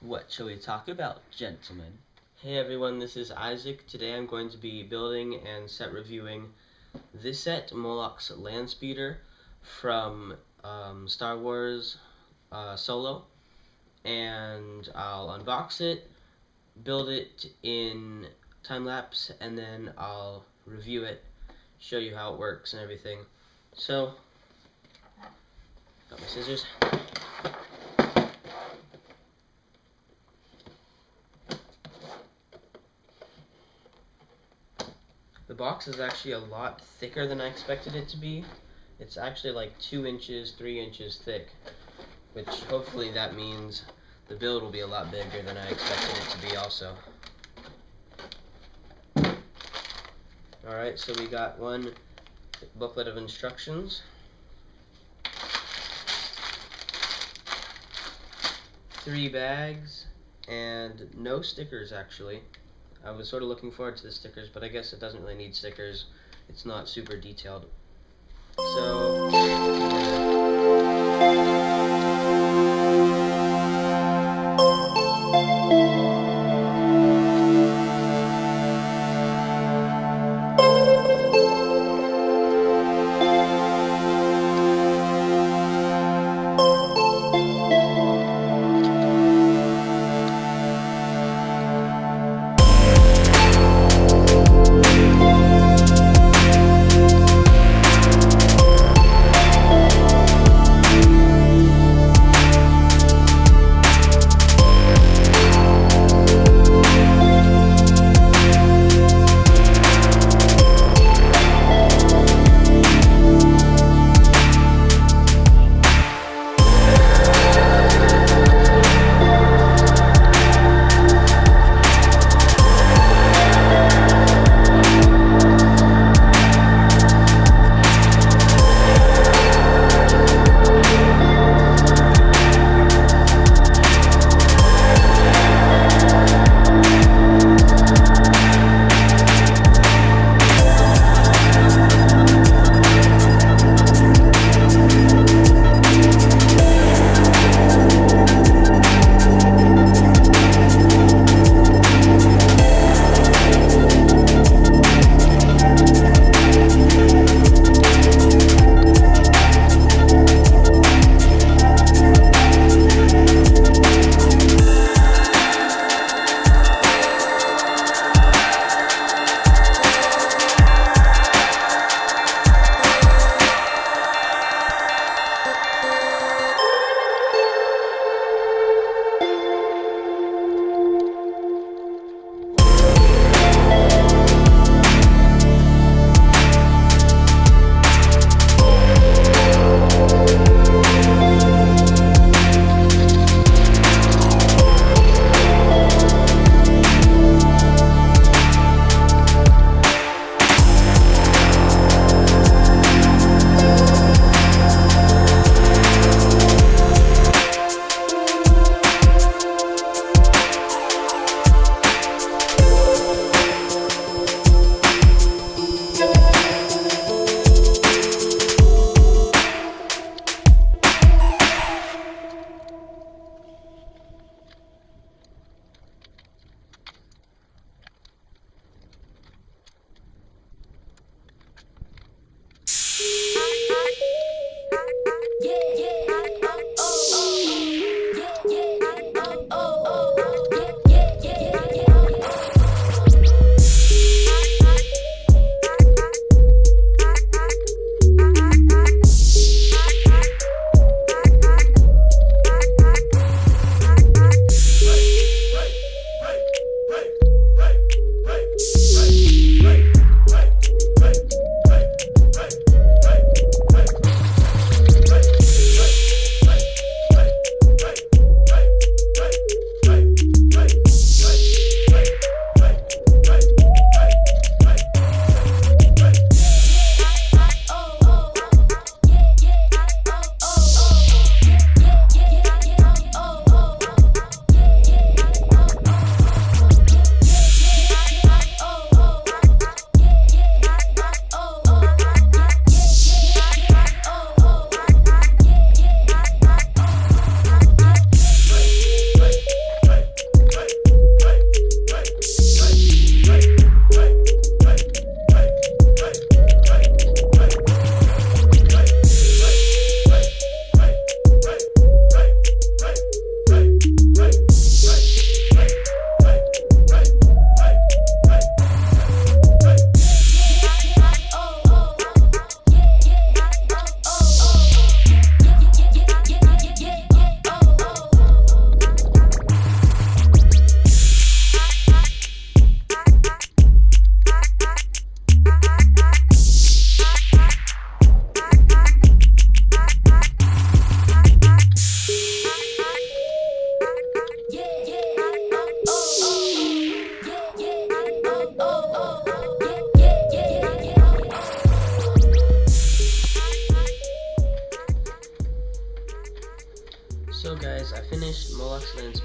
What shall we talk about, gentlemen? Hey everyone, this is Isaac. Today I'm going to be building and set reviewing this set, Moloch's Landspeeder from Star Wars Solo. And I'll unbox it, build it in time-lapse, and then I'll review it, show you how it works and everything. So, got my scissors. The box is actually a lot thicker than I expected it to be. It's actually like 2 inches, 3 inches thick, which hopefully that means the build will be a lot bigger than I expected it to be also. Alright, so we got one booklet of instructions, 3 bags, and no stickers actually. I was sort of looking forward to the stickers, but I guess it doesn't really need stickers. It's not super detailed. So,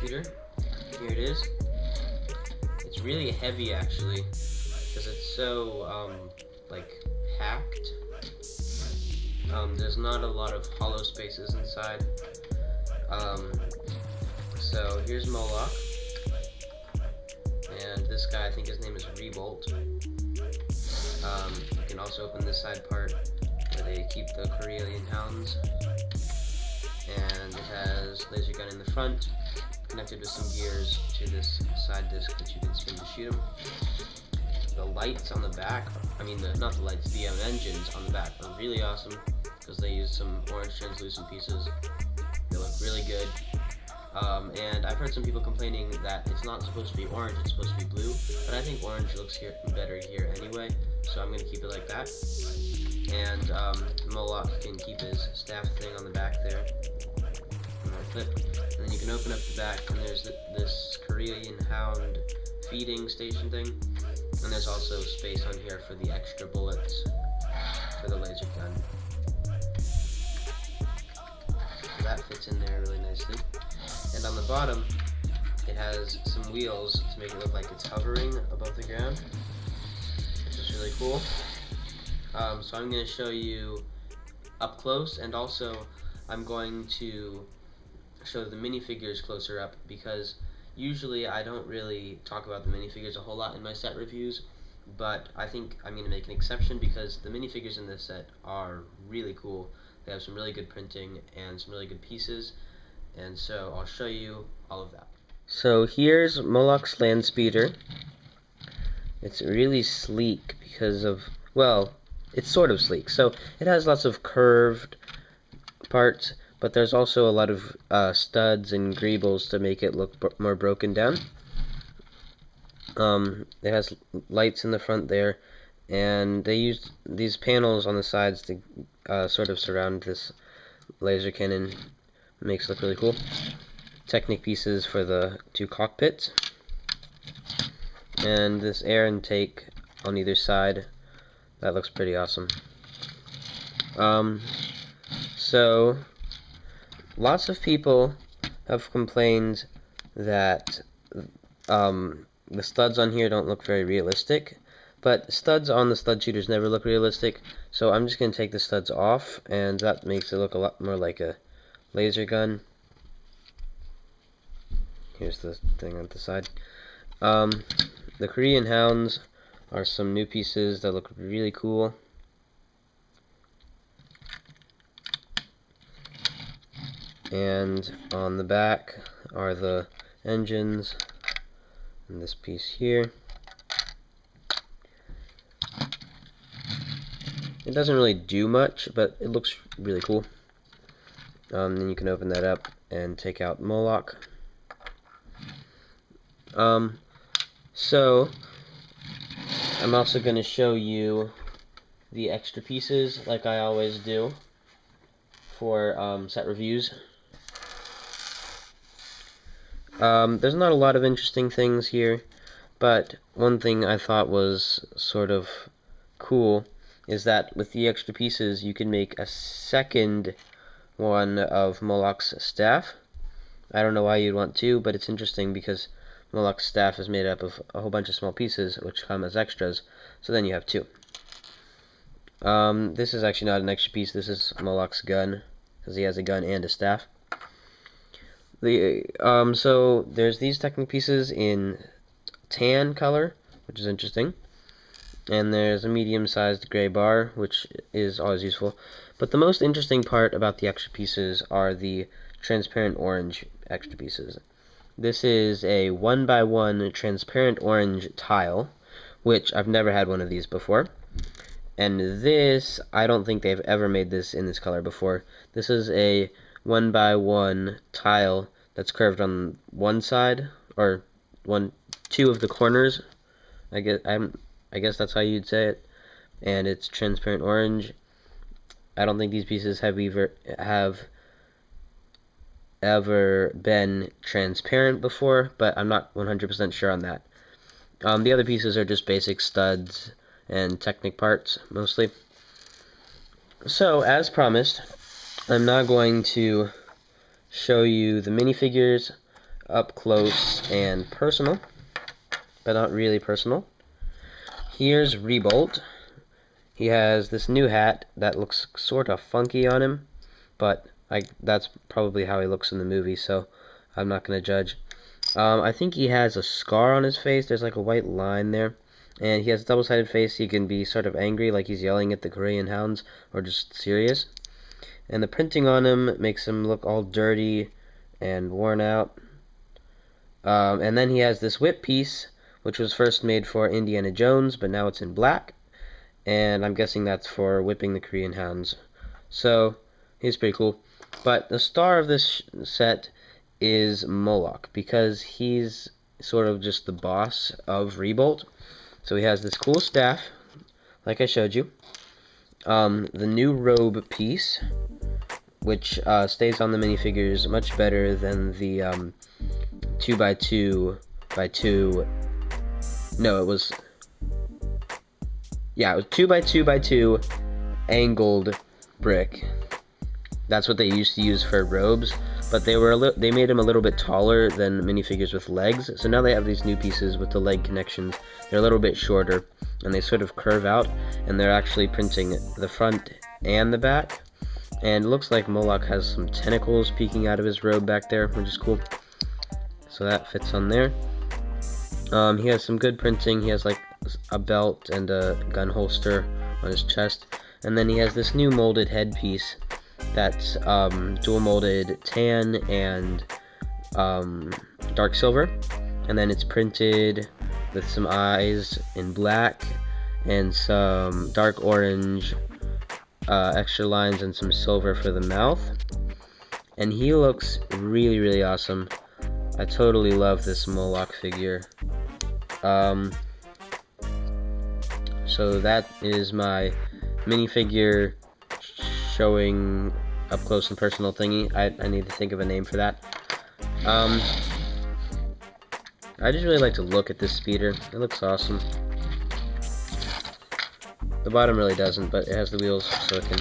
Landspeeder. Here it is. It's really heavy actually, because it's so like hacked. There's not a lot of hollow spaces inside. So here's Moloch, and this guy, I think his name is Revolt. You can also open this side part where they keep the Karelian hounds, and it has laser gun in the front, connected with some gears to this side disc that you can spin to shoot them. The lights on the back, not the lights, the engines on the back are really awesome, because they use some orange translucent pieces. They look really good. And I've heard some people complaining that it's not supposed to be orange, it's supposed to be blue, but I think orange looks better here anyway, so I'm going to keep it like that. And Moloch can keep his staff thing on the back there. Flip. And then you can open up the back, and there's this Karelian hound feeding station thing, and there's also space on here for the extra bullets for the laser gun. So that fits in there really nicely. And on the bottom, it has some wheels to make it look like it's hovering above the ground, which is really cool. So I'm going to show you up close, and also I'm going to show the minifigures closer up, because usually I don't really talk about the minifigures a whole lot in my set reviews, but I think I'm going to make an exception because the minifigures in this set are really cool. They have some really good printing and some really good pieces, and so I'll show you all of that. So here's Moloch's Landspeeder. It's really sleek because of, well, it's sort of sleek. So it has lots of curved parts, but there's also a lot of studs and greebles to make it look more broken down. It has lights in the front there, and they used these panels on the sides to sort of surround this laser cannon. Makes it look really cool. Technic pieces for the two cockpits, and this air intake on either side. That looks pretty awesome. So lots of people have complained that the studs on here don't look very realistic, but studs on the stud shooters never look realistic, so I'm just going to take the studs off, and that makes it look a lot more like a laser gun. Here's the thing on the side. The Korean hounds are some new pieces that look really cool. And on the back are the engines and this piece here. It doesn't really do much, but it looks really cool. Then you can open that up and take out Moloch. So I'm also going to show you the extra pieces like I always do for set reviews. There's not a lot of interesting things here, but one thing I thought was sort of cool is that with the extra pieces you can make a second one of Moloch's staff. I don't know why you'd want to, but it's interesting because Moloch's staff is made up of a whole bunch of small pieces which come as extras, so then you have two. This is actually not an extra piece, this is Moloch's gun, because he has a gun and a staff. So there's these Technic pieces in tan color, which is interesting, and there's a medium-sized gray bar, which is always useful. But the most interesting part about the extra pieces are the transparent orange extra pieces. This is a 1x1 transparent orange tile, which I've never had one of these before. And this, I don't think they've ever made this in this color before. This is a 1x1 tile that's curved on one side, or two of the corners. I guess that's how you'd say it. And it's transparent orange. I don't think these pieces have ever been transparent before, but I'm not 100% sure on that. The other pieces are just basic studs and Technic parts, mostly. So, as promised, I'm now going to show you the minifigures up close and personal, but not really personal. Here's Rebolt. He has this new hat that looks sort of funky on him, but that's probably how he looks in the movie, so I'm not going to judge. I think he has a scar on his face. There's like a white line there. And he has a double-sided face. He can be sort of angry, like he's yelling at the Korean hounds, or just serious. And the printing on him makes him look all dirty and worn out. And then he has this whip piece, which was first made for Indiana Jones, but now it's in black. And I'm guessing that's for whipping the Korean hounds. So, he's pretty cool. But the star of this set is Moloch, because he's sort of just the boss of Rebolt. So he has this cool staff, like I showed you. The new robe piece, which stays on the minifigures much better than the 2x2x2. No, it was 2x2x2 angled brick. That's what they used to use for robes, but they made them a little bit taller than minifigures with legs. So now they have these new pieces with the leg connections. They're a little bit shorter, and they sort of curve out, and they're actually printing the front and the back. And it looks like Moloch has some tentacles peeking out of his robe back there, which is cool. So that fits on there. He has some good printing. He has like a belt and a gun holster on his chest. And then he has this new molded headpiece that's dual molded tan and dark silver. And then it's printed with some eyes in black and some dark orange extra lines and some silver for the mouth. And he looks really, really awesome. I totally love this Moloch figure. So that is my minifigure showing up close and personal thingy. I need to think of a name for that. I just really like to look at this speeder. It looks awesome. The bottom really doesn't, but it has the wheels so it can